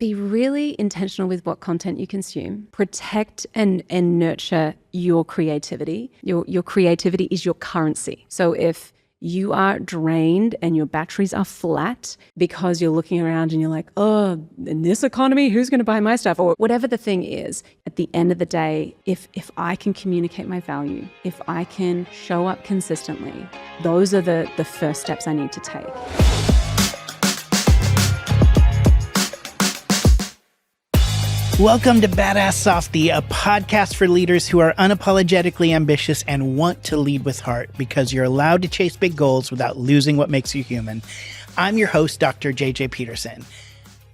Be really intentional with what content you consume. Protect and nurture your creativity. Your creativity is your currency. So if you are drained and your batteries are flat because you're looking around and you're like, oh, in this economy, who's going to buy my stuff? Or whatever the thing is, at the end of the day, if I can communicate my value, if I can show up consistently, those are the first steps I need to take. Welcome to Badass Softie, a podcast for leaders who are unapologetically ambitious and want to lead with heart because you're allowed to chase big goals without losing what makes you human. I'm your host, Dr. JJ Peterson.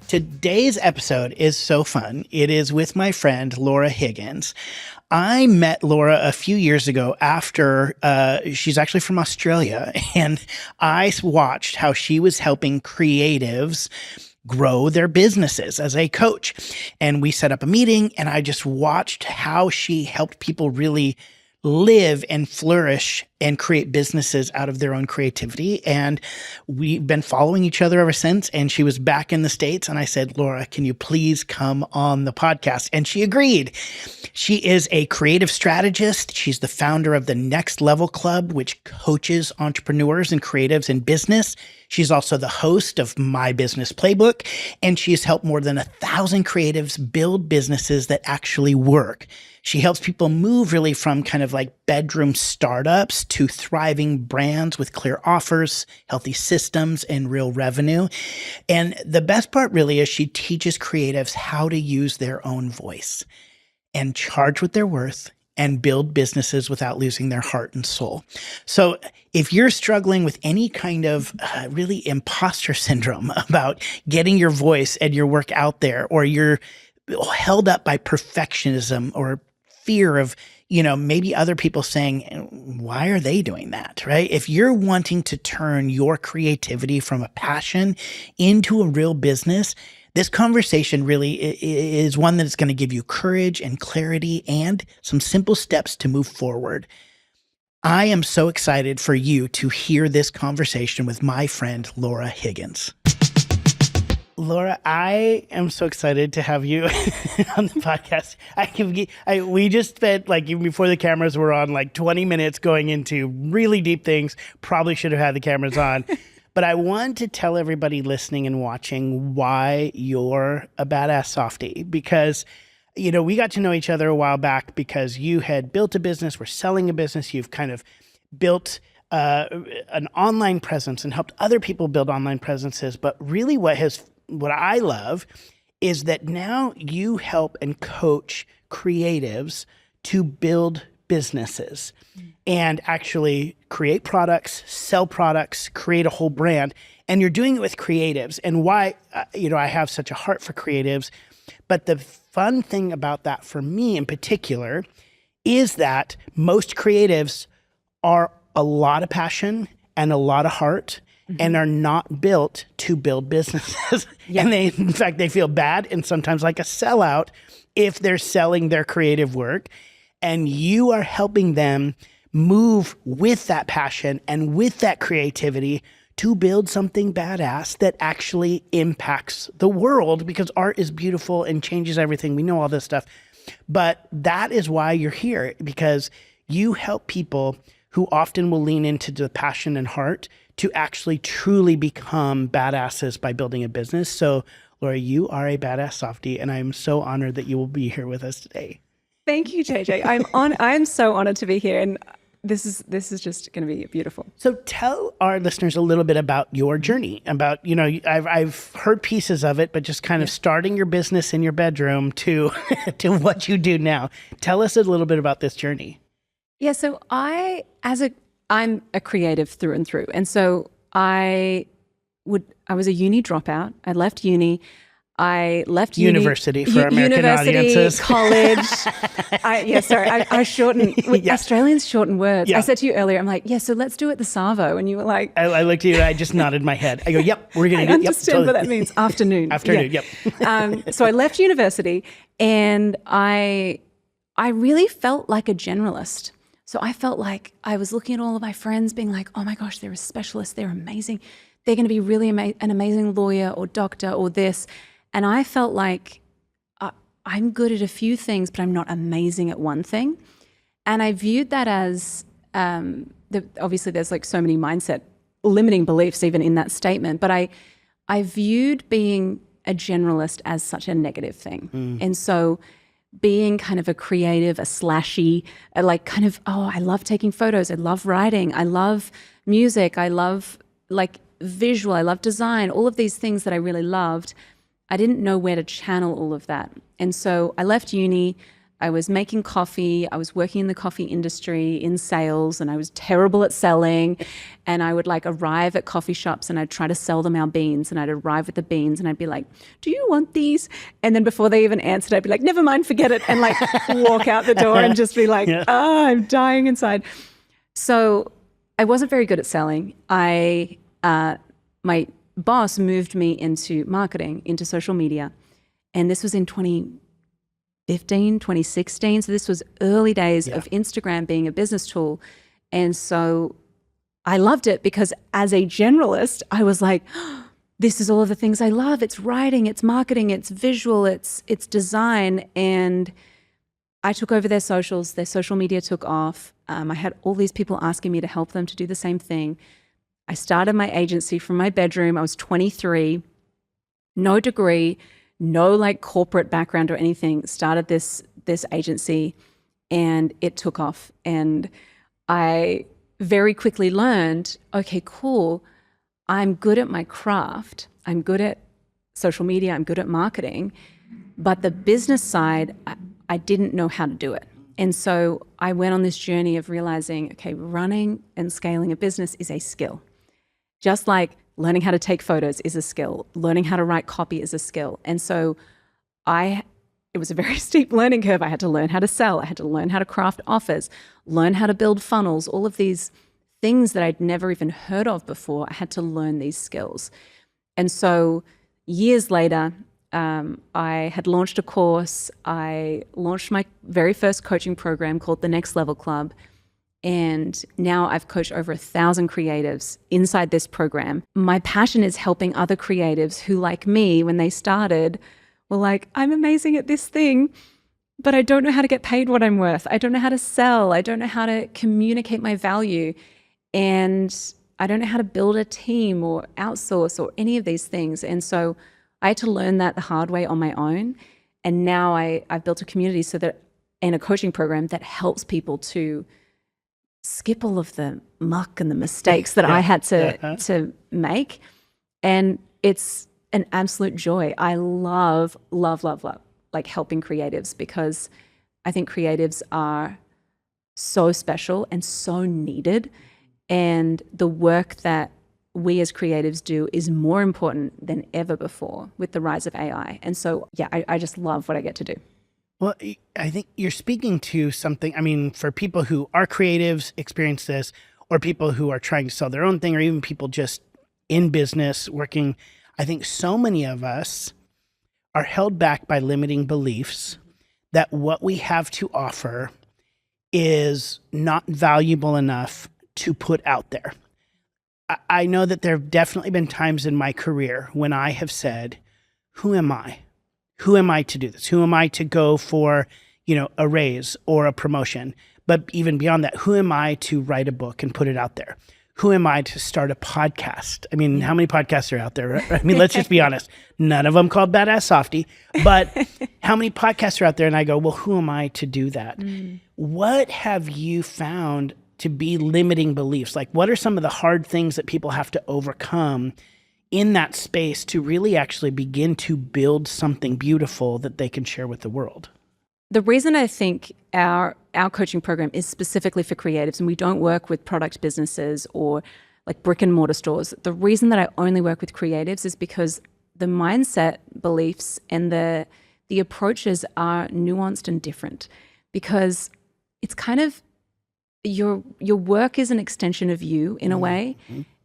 Today's episode is so fun. It is with my friend, Laura Higgins. I met Laura a few years ago after she's actually from Australia, and I watched how she was helping creatives grow their businesses as a coach. And we set up a meeting and I just watched how she helped people really live and flourish and create businesses out of their own creativity. And we've been following each other ever since. And she was back in the States. And I said, Laura, can you please come on the podcast? And she agreed. She is a creative strategist. She's the founder of the Next Level Club, which coaches entrepreneurs and creatives in business. She's also the host of My Business Playbook, and she's helped more than 1,000 creatives build businesses that actually work. She helps people move really from kind of like bedroom startups to thriving brands with clear offers, healthy systems, and real revenue. And the best part really is she teaches creatives how to use their own voice and charge what they're worth and build businesses without losing their heart and soul. So if you're struggling with any kind of really imposter syndrome about getting your voice and your work out there, or you're held up by perfectionism or fear of, maybe other people saying, why are they doing that, right? If you're wanting to turn your creativity from a passion into a real business, this conversation really is one that's going to give you courage and clarity and some simple steps to move forward. I am so excited for you to hear this conversation with my friend, Laura Higgins. Laura, I am so excited to have you on the podcast. We just spent, even before the cameras were on, 20 minutes going into really deep things. Probably should have had the cameras on. But I want to tell everybody listening and watching why you're a badass softie, because, we got to know each other a while back because you had built a business, were selling a business, you've kind of built an online presence and helped other people build online presences. But really what I love is that now you help and coach creatives to build businesses and actually create products, sell products, create a whole brand. And you're doing it with creatives. And why, I have such a heart for creatives. But the fun thing about that for me in particular is that most creatives are a lot of passion and a lot of heart and are not built to build businesses. Yeah. And in fact, they feel bad and sometimes like a sellout if they're selling their creative work. And you are helping them move with that passion and with that creativity to build something badass that actually impacts the world, because art is beautiful and changes everything. We know all this stuff. But that is why you're here, because you help people who often will lean into the passion and heart to actually truly become badasses by building a business. So, Laura, you are a badass softie, and I'm so honored that you will be here with us today. Thank you, JJ. I'm so honored to be here, and this is just going to be beautiful. So tell our listeners a little bit about your journey. About I've heard pieces of it, but just kind of starting your business in your bedroom to to what you do now. Tell us a little bit about this journey. Yeah. So I'm a creative through and through, and so I was a uni dropout. I left uni. I left university for American audiences. College. I shorten. Yeah. Australians shorten words. Yeah. I said to you earlier, I'm like, so let's do it the Savo, and you were like, I looked at you, and I just nodded my head. I go, yep, we're gonna do it. I understand what that means. Afternoon. Afternoon. Yeah. Yep. So I left university, and I really felt like a generalist. So I felt like I was looking at all of my friends, being like, oh my gosh, they're a specialist. They're amazing. They're going to be really an amazing lawyer or doctor or this. And I felt like I'm good at a few things, but I'm not amazing at one thing. And I viewed that as, obviously there's like so many mindset limiting beliefs even in that statement, but I viewed being a generalist as such a negative thing. And so being kind of a creative, a slashy, like kind of, I love taking photos, I love writing, I love music, I love like visual, I love design, all of these things that I really loved. I didn't know where to channel all of that. And so I left uni, I was making coffee, I was working in the coffee industry in sales, and I was terrible at selling. And I would like arrive at coffee shops and I'd try to sell them our beans, and I'd arrive with the beans and I'd be like, do you want these? And then before they even answered, I'd be like, never mind, forget it. And like walk out the door and just be like, I'm dying inside. So I wasn't very good at selling. My boss moved me into marketing, into social media. And this was in 2015, 2016. So this was early days of Instagram being a business tool. And so I loved it because as a generalist, I was like, this is all of the things I love. It's writing, it's marketing, it's visual, it's design. And I took over their socials. Their social media took off. I had all these people asking me to help them to do the same thing. I started my agency from my bedroom. I was 23, no degree, no like corporate background or anything. Started this agency, and it took off. And I very quickly learned, okay, cool. I'm good at my craft. I'm good at social media. I'm good at marketing. But the business side, I didn't know how to do it. And so I went on this journey of realizing, okay, running and scaling a business is a skill. Just like learning how to take photos is a skill, learning how to write copy is a skill. And so it was a very steep learning curve. I had to learn how to sell. I had to learn how to craft offers, learn how to build funnels, all of these things that I'd never even heard of before. I had to learn these skills. And so years later, I had launched a course. I launched my very first coaching program called the Next Level Club. And now I've coached over 1,000 creatives inside this program. My passion is helping other creatives who, like me, when they started, were like, I'm amazing at this thing, but I don't know how to get paid what I'm worth. I don't know how to sell. I don't know how to communicate my value. And I don't know how to build a team or outsource or any of these things. And so I had to learn that the hard way on my own. And now I've built a community and a coaching program that helps people to skip all of the muck and the mistakes that I had to make. And it's an absolute joy. I love like helping creatives, because I think creatives are so special and so needed. And the work that we as creatives do is more important than ever before with the rise of AI. And so, I just love what I get to do. Well, I think you're speaking to something, I mean, for people who are creatives, experience this, or people who are trying to sell their own thing, or even people just in business working, I think so many of us are held back by limiting beliefs that what we have to offer is not valuable enough to put out there. I know that there have definitely been times in my career when I have said, who am I? Who am I to do this? Who am I to go for, a raise or a promotion? But even beyond that, who am I to write a book and put it out there? Who am I to start a podcast? I mean, how many podcasts are out there? I mean, let's just be honest. None of them called Badass Softie, but how many podcasts are out there? And I go, well, who am I to do that? What have you found to be limiting beliefs? Like, what are some of the hard things that people have to overcome in that space to really actually begin to build something beautiful that they can share with the world? The reason I think our coaching program is specifically for creatives, and we don't work with product businesses or like brick and mortar stores. The reason that I only work with creatives is because the mindset, beliefs, and the approaches are nuanced and different, because it's kind of your work is an extension of you in a way.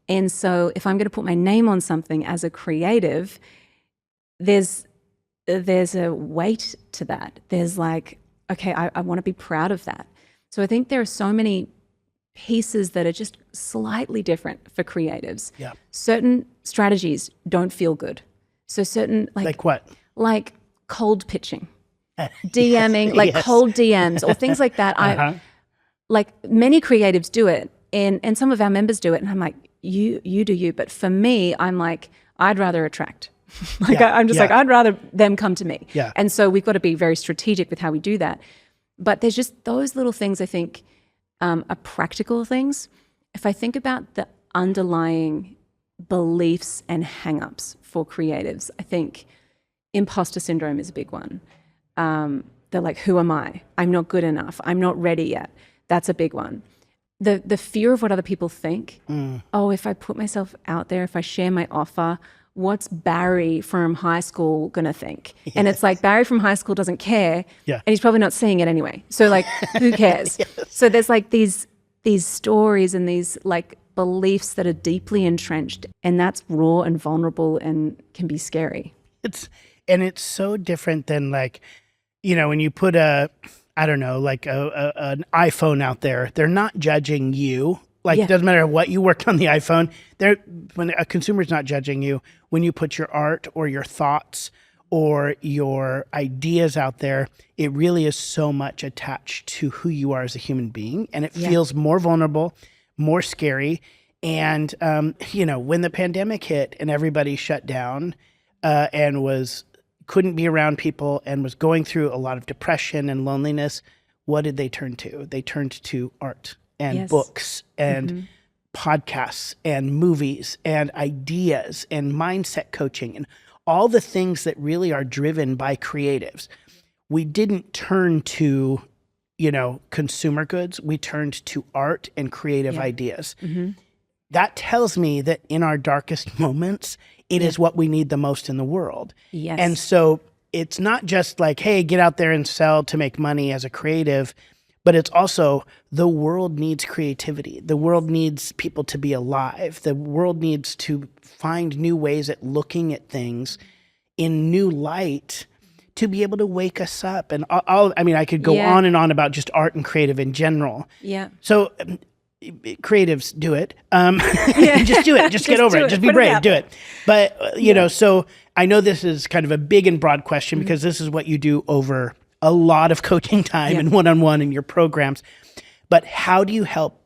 And so if I'm going to put my name on something as a creative, there's a weight to that. There's like, okay, I want to be proud of that. So I think there are so many pieces that are just slightly different for creatives. Yeah. Certain strategies don't feel good. So certain like what? like cold pitching, DMing, like cold DMs or things like that. Like many creatives do it, and some of our members do it, and I'm like, you do you. But for me, I'm like, I'd rather attract. I'm just like, I'd rather them come to me. Yeah. And so we've got to be very strategic with how we do that. But there's just those little things I think are practical things. If I think about the underlying beliefs and hang-ups for creatives, I think imposter syndrome is a big one. They're like, who am I? I'm not good enough. I'm not ready yet. That's a big one. The fear of what other people think. Oh, if I put myself out there, if I share my offer, what's Barry from high school going to think? Yeah. And it's like, Barry from high school doesn't care. Yeah. And he's probably not seeing it anyway. So like, who cares? Yes. So there's like these stories and these like beliefs that are deeply entrenched, and that's raw and vulnerable and can be scary. It's so different than like, you know, when you put an iPhone out there, they're not judging you. Like, it doesn't matter what you worked on the iPhone. When a consumer's not judging you, when you put your art or your thoughts or your ideas out there, it really is so much attached to who you are as a human being. And it feels more vulnerable, more scary. And, when the pandemic hit and everybody shut down and couldn't be around people and was going through a lot of depression and loneliness, what did they turn to? They turned to art and books and podcasts and movies and ideas and mindset coaching and all the things that really are driven by creatives. We didn't turn to, consumer goods. We turned to art and creative ideas. That tells me that in our darkest moments, it is what we need the most in the world. Yes. And so it's not just like, hey, get out there and sell to make money as a creative, but it's also the world needs creativity. The world needs people to be alive. The world needs to find new ways at looking at things in new light to be able to wake us up. And I could go on and on about just art and creative in general. Yeah. So creatives, do it. Just do it. Just get over it. Just be brave. Do it. But, so I know this is kind of a big and broad question because this is what you do over a lot of coaching time and one-on-one in your programs. But how do you help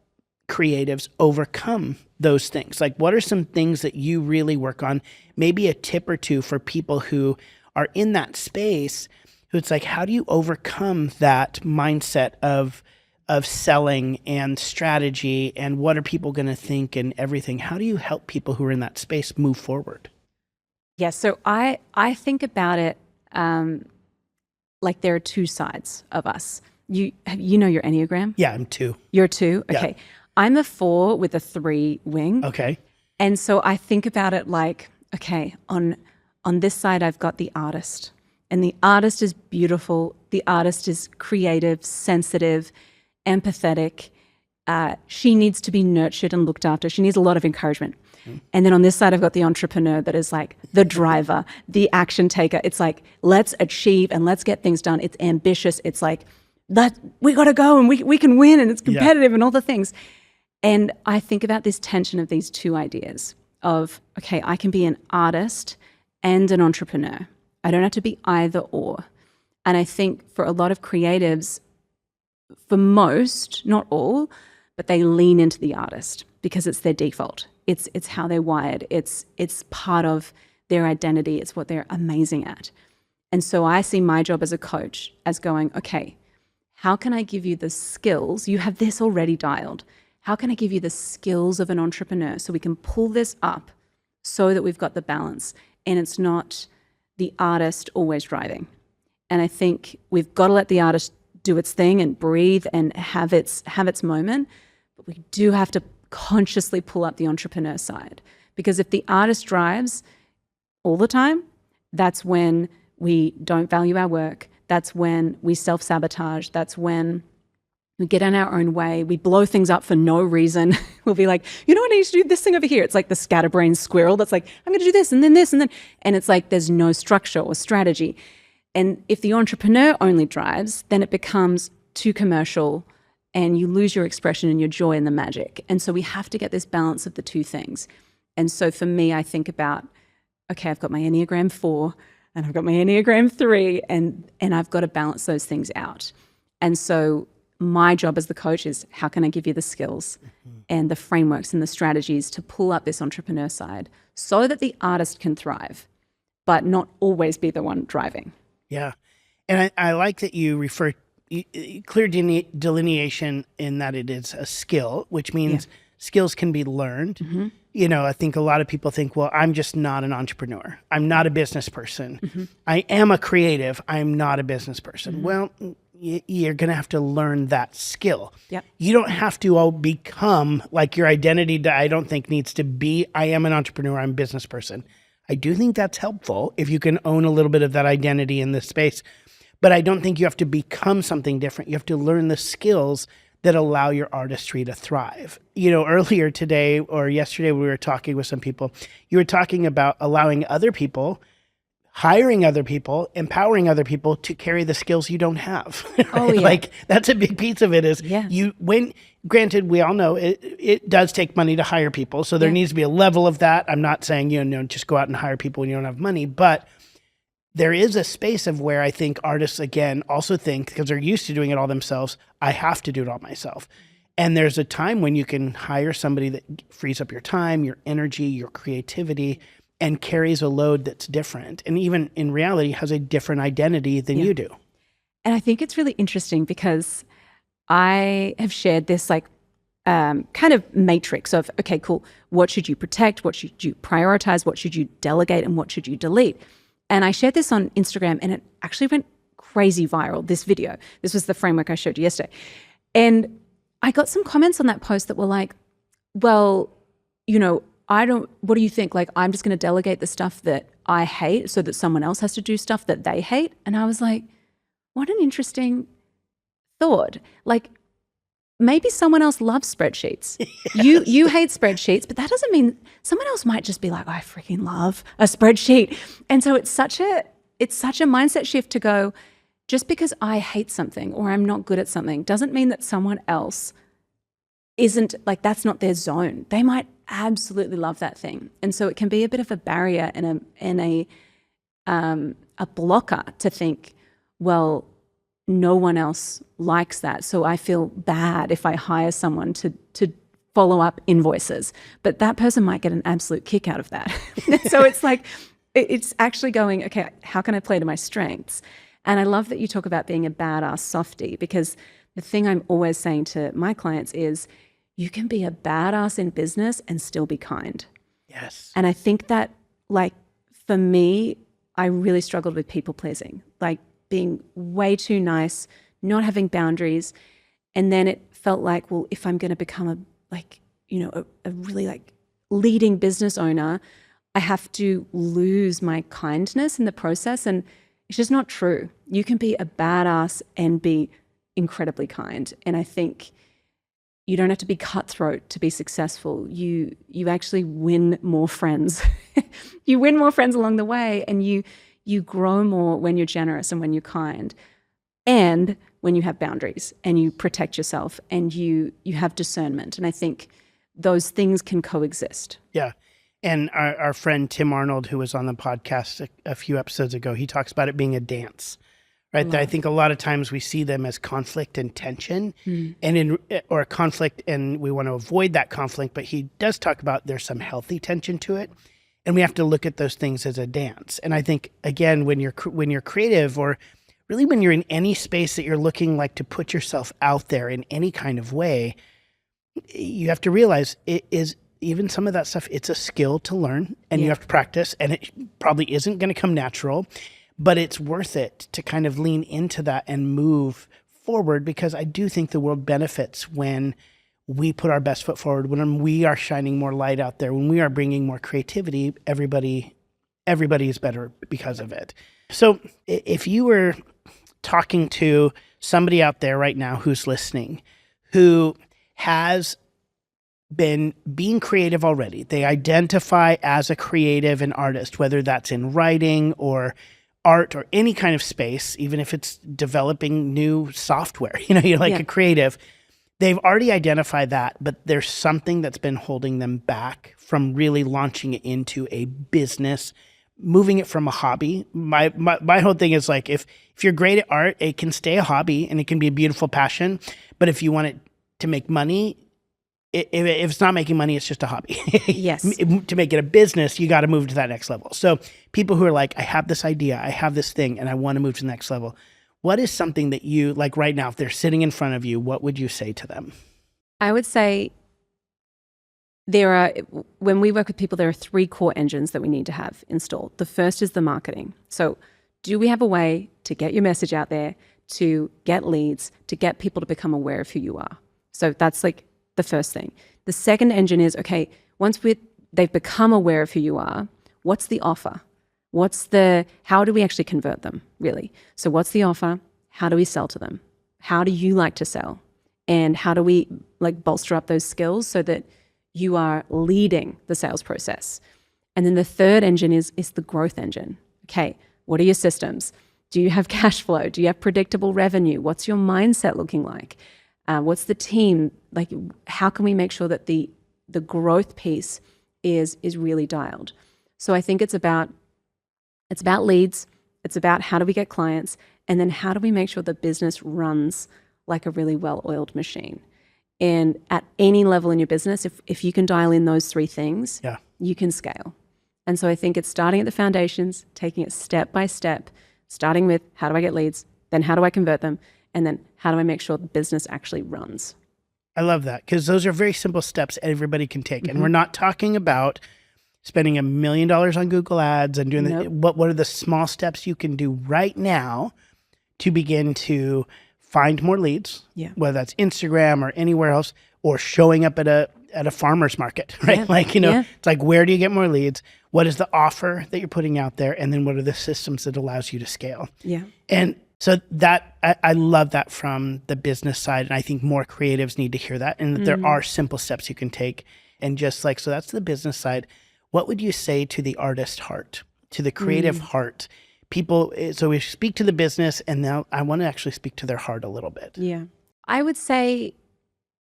creatives overcome those things? Like, what are some things that you really work on? Maybe a tip or two for people who are in that space, who it's like, how do you overcome that mindset of selling and strategy and what are people going to think and everything? How do you help people who are in that space move forward? Yeah, so I think about it like there are two sides of us. You know your Enneagram? Yeah, I'm 2. You're 2? Okay. Yeah. I'm a 4 with a 3 wing. Okay. And so I think about it like, okay, on this side I've got the artist. And the artist is beautiful. The artist is creative, sensitive, empathetic. She needs to be nurtured and looked after. She needs a lot of encouragement. And then on this side, I've got the entrepreneur that is like the driver, the action taker. It's like, let's achieve and let's get things done. It's ambitious. It's like, we got to go and we can win and it's competitive and all the things. And I think about this tension of these two ideas of, okay, I can be an artist and an entrepreneur. I don't have to be either or. And I think for a lot of creatives, for most, not all, but they lean into the artist because it's their default. It's how they're wired. It's part of their identity. It's what they're amazing at. And so I see my job as a coach as going, okay, how can I give you the skills? You have this already dialed. How can I give you the skills of an entrepreneur so we can pull this up so that we've got the balance and it's not the artist always driving? And I think we've got to let the artist do its thing and breathe and have its moment, but we do have to consciously pull up the entrepreneur side, because if the artist drives all the time, that's when we don't value our work. That's when we self-sabotage. That's when we get in our own way. We blow things up for no reason. We'll be like, you know what, I need to do this thing over here. It's like the scatterbrained squirrel that's like, I'm going to do this and then this and then. And it's like there's no structure or strategy. And if the entrepreneur only drives, then it becomes too commercial and you lose your expression and your joy and the magic. And so we have to get this balance of the two things. And so for me, I think about, okay, I've got my Enneagram 4. and I've got my Enneagram 3, and I've got to balance those things out. And so my job as the coach is, how can I give you the skills and the frameworks and the strategies to pull up this entrepreneur side so that the artist can thrive, but not always be the one driving. Yeah. And I like that you refer clear delineation in that it is a skill, which means skills can be learned. Mm-hmm. You know, I think a lot of people think, well, I'm just not an entrepreneur. I'm not a business person. Mm-hmm. I am a creative. I'm not a business person. Mm-hmm. Well, you're going to have to learn that skill. Yep. You don't have to all become like your identity. I don't think needs to be, I am an entrepreneur. I'm a business person. I do think that's helpful if you can own a little bit of that identity in this space. But I don't think you have to become something different. You have to learn the skills that allow your artistry to thrive. You know, earlier today or yesterday, we were talking with some people. You were talking about allowing other people, hiring other people, empowering other people to carry the skills you don't have. Right? Oh, yeah. Like that's a big piece of it is granted, we all know it does take money to hire people. So there needs to be a level of that. I'm not saying, just go out and hire people when you don't have money, but there is a space of where I think artists, again, also think, because they're used to doing it all themselves, I have to do it all myself. And there's a time when you can hire somebody that frees up your time, your energy, your creativity, and carries a load that's different. And even in reality has a different identity than you do. And I think it's really interesting because I have shared this kind of matrix of, okay, cool. What should you protect? What should you prioritize? What should you delegate? And what should you delete? And I shared this on Instagram and it actually went crazy viral, this video. This was the framework I showed you yesterday. And I got some comments on that post that were like, well, what do you think? Like, I'm just going to delegate the stuff that I hate so that someone else has to do stuff that they hate. And I was like, what an interesting thought. Like, maybe someone else loves spreadsheets. Yes. You hate spreadsheets, but that doesn't mean someone else might just be like, I freaking love a spreadsheet. And so it's such a mindset shift to go, just because I hate something or I'm not good at something doesn't mean that someone else isn't, like, that's not their zone. They might absolutely love that thing. And so it can be a bit of a barrier and a blocker to think, well, no one else likes that. So I feel bad if I hire someone to follow up invoices, but that person might get an absolute kick out of that. So it's like, it's actually going, okay, how can I play to my strengths? And I love that you talk about being a badass softie, because the thing I'm always saying to my clients is you can be a badass in business and still be kind. Yes. And I think that, like, for me, I really struggled with people pleasing, like being way too nice, not having boundaries. And then it felt like, well, if I'm going to become a really leading business owner, I have to lose my kindness in the process. And it's just not true. You can be a badass and be incredibly kind. And I think you don't have to be cutthroat to be successful. You actually win more friends. You win more friends along the way, and you grow more when you're generous and when you're kind, and when you have boundaries and you protect yourself and you have discernment. And I think those things can coexist. Yeah. And our friend Tim Arnold, who was on the podcast a few episodes ago, he talks about it being a dance, right? That I think a lot of times we see them as conflict and tension or conflict, and we want to avoid that conflict. But he does talk about there's some healthy tension to it. And we have to look at those things as a dance. And I think, again, when you're creative, or really when you're in any space that you're looking like to put yourself out there in any kind of way, you have to realize it is, even some of that stuff, it's a skill to learn, and you have to practice, and it probably isn't going to come natural, but it's worth it to kind of lean into that and move forward, because I do think the world benefits when we put our best foot forward, when we are shining more light out there, when we are bringing more creativity. Everybody is better because of it. So if you were talking to somebody out there right now who's listening, who has been being creative already, they identify as a creative and artist, whether that's in writing or art or any kind of space, even if it's developing new software, you're like a creative. They've already identified that, but there's something that's been holding them back from really launching it into a business, moving it from a hobby. My whole thing is like, if you're great at art, it can stay a hobby and it can be a beautiful passion. But if you want it to make money, if it's not making money, it's just a hobby. Yes. To make it a business, you got to move to that next level. So people who are like, I have this idea, I have this thing, and I want to move to the next level. What is something that you, like right now, if they're sitting in front of you, what would you say to them? I would say when we work with people, there are 3 core engines that we need to have installed. The first is the marketing. So do we have a way to get your message out there, to get leads, to get people to become aware of who you are? So that's like the first thing. The second engine is, okay, once they've become aware of who you are, what's the offer? How do we actually convert them, really? So what's the offer? How do we sell to them? How do you like to sell? And how do we like bolster up those skills so that you are leading the sales process? And then the third engine is the growth engine. Okay, what are your systems? Do you have cash flow? Do you have predictable revenue? What's your mindset looking like? What's the team? Like, how can we make sure that the growth piece is really dialed? So I think it's about leads. It's about how do we get clients? And then how do we make sure the business runs like a really well-oiled machine? And at any level in your business, if you can dial in those 3 things, you can scale. And so I think it's starting at the foundations, taking it step by step, starting with how do I get leads, then how do I convert them, and then how do I make sure the business actually runs? I love that, because those are very simple steps everybody can take. And we're not talking about spending $1 million on Google ads and doing what are the small steps you can do right now to begin to find more leads, whether that's Instagram or anywhere else, or showing up at a farmer's market, right? It's like, where do you get more leads? What is the offer that you're putting out there? And then what are the systems that allows you to scale? Yeah. And so that, I love that from the business side. And I think more creatives need to hear that, and that there are simple steps you can take. And just like, so that's the business side. What would you say to the artist heart, to the creative heart? People, so we speak to the business, and now I want to actually speak to their heart a little bit. Yeah. I would say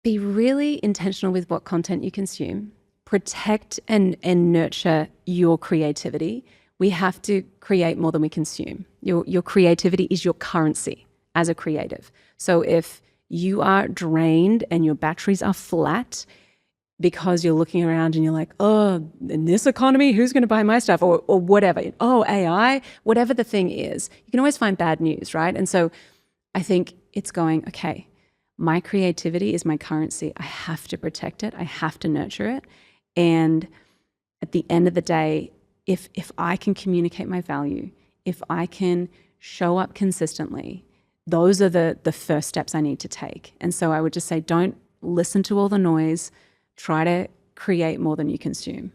be really intentional with what content you consume. Protect and nurture your creativity. We have to create more than we consume. Your creativity is your currency as a creative. So if you are drained and your batteries are flat because you're looking around and you're like, oh, in this economy, who's going to buy my stuff? Or whatever. Oh, AI, whatever the thing is, you can always find bad news, right? And so I think it's going, okay, my creativity is my currency. I have to protect it. I have to nurture it. And at the end of the day, if I can communicate my value, if I can show up consistently, those are the first steps I need to take. And so I would just say, don't listen to all the noise. Try to create more than you consume.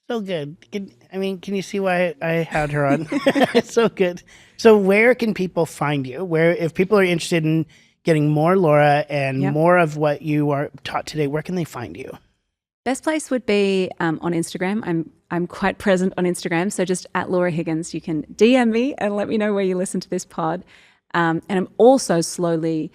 So good. Can you see why I had her on? It's so good. So where can people find you? If people are interested in getting more Laura and more of what you are taught today, where can they find you? Best place would be on Instagram. I'm quite present on Instagram, so just at Laura Higgins. You can DM me and let me know where you listen to this pod. And I'm also slowly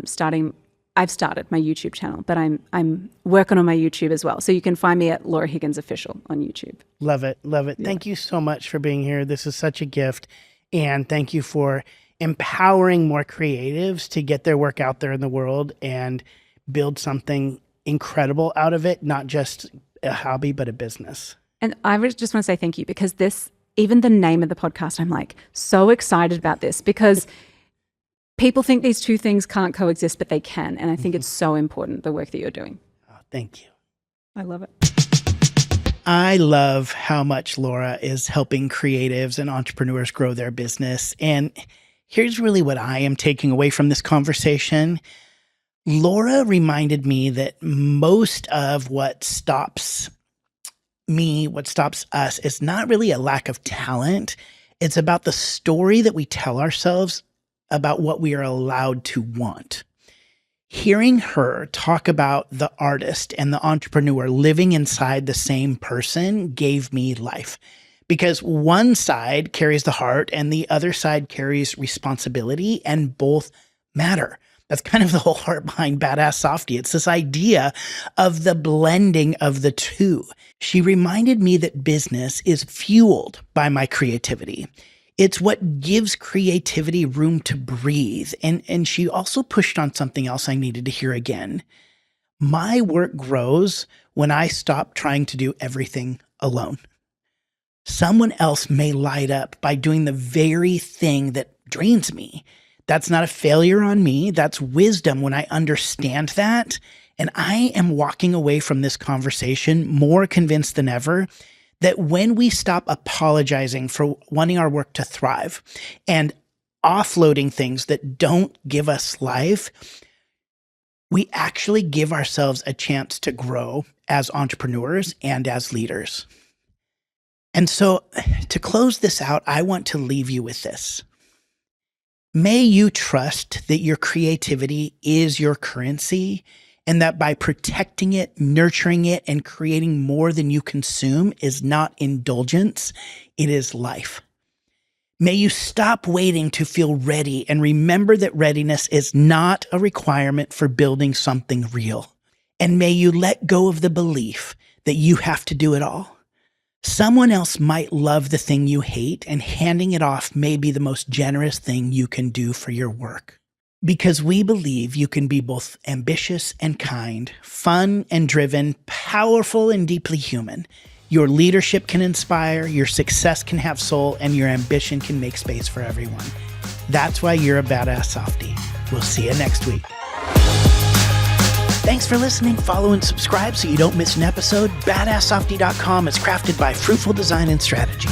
starting. I've started my YouTube channel, but I'm working on my YouTube as well. So you can find me at Laura Higgins Official on YouTube. Love it. Love it. Yeah. Thank you so much for being here. This is such a gift. And thank you for empowering more creatives to get their work out there in the world and build something incredible out of it, not just a hobby, but a business. And I just want to say thank you, because even the name of the podcast, I'm like so excited about this, because people think these 2 things can't coexist, but they can. And I think it's so important, the work that you're doing. Oh, thank you. I love it. I love how much Laura is helping creatives and entrepreneurs grow their business. And here's really what I am taking away from this conversation. Laura reminded me that most of what stops us is not really a lack of talent. It's about the story that we tell ourselves about what we are allowed to want. Hearing her talk about the artist and the entrepreneur living inside the same person gave me life, because one side carries the heart and the other side carries responsibility, and both matter. That's kind of the whole heart behind Badass Softie. It's this idea of the blending of the two. She reminded me that business is fueled by my creativity. It's what gives creativity room to breathe. And she also pushed on something else I needed to hear again. My work grows when I stop trying to do everything alone. Someone else may light up by doing the very thing that drains me. That's not a failure on me. That's wisdom when I understand that. And I am walking away from this conversation more convinced than ever that when we stop apologizing for wanting our work to thrive and offloading things that don't give us life, we actually give ourselves a chance to grow as entrepreneurs and as leaders. And so to close this out, I want to leave you with this. May you trust that your creativity is your currency and that by protecting it, nurturing it, and creating more than you consume is not indulgence, it is life. May you stop waiting to feel ready and remember that readiness is not a requirement for building something real. And may you let go of the belief that you have to do it all. Someone else might love the thing you hate, and handing it off may be the most generous thing you can do for your work. Because we believe you can be both ambitious and kind, fun and driven, powerful and deeply human. Your leadership can inspire, your success can have soul, and your ambition can make space for everyone. That's why you're a badass softie. We'll see you next week. Thanks for listening. Follow and subscribe so you don't miss an episode. BadassSoftie.com is crafted by Fruitful Design and Strategy.